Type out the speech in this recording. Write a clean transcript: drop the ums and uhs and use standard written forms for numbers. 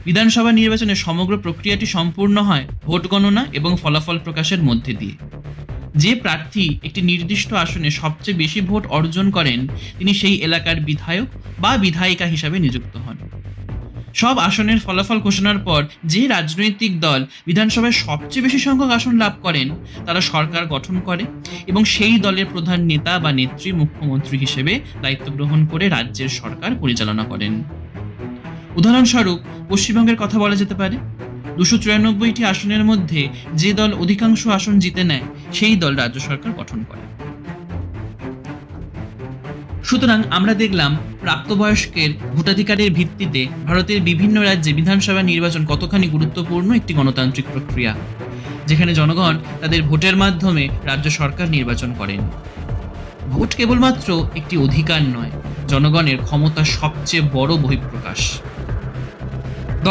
বিধানসভা নির্বাচনের সমগ্র প্রক্রিয়াটি সম্পূর্ণ হয় ভোট গণনা এবং ফলাফল প্রকাশের মধ্যে দিয়ে। যে প্রার্থী একটি নির্দিষ্ট আসনে সবচেয়ে বেশি ভোট অর্জন করেন তিনি সেই এলাকার বিধায়ক বা বিধায়িকা হিসাবে নিযুক্ত হন। সব আসনের ফলাফল ঘোষণার পর যে রাজনৈতিক দল বিধানসভায় সবচেয়ে বেশি সংখ্যক আসন লাভ করেন তারা সরকার গঠন করে এবং সেই দলের প্রধান নেতা বা নেত্রী মুখ্যমন্ত্রী হিসেবে দায়িত্ব গ্রহণ করে রাজ্যের সরকার পরিচালনা করেন। উদাহরণস্বরূপ পশ্চিমবঙ্গের কথা বলা যেতে পারে। 294টি আসনের মধ্যে যে দল অধিকাংশ আসন জিতে নেয় সেই দল রাজ্য সরকার গঠন করে। সুতরাং আমরা দেখলাম প্রাপ্তবয়স্কের ভোটাধিকারের ভিত্তিতে ভারতের বিভিন্ন রাজ্যে বিধানসভা নির্বাচন কতখানি গুরুত্বপূর্ণ একটি গণতান্ত্রিক প্রক্রিয়া, যেখানে জনগণ তাদের ভোটের মাধ্যমে রাজ্য সরকার নির্বাচন করেন। ভোট কেবলমাত্র একটি অধিকার নয়, জনগণের ক্ষমতার সবচেয়ে বড় বহিঃপ্রকাশ।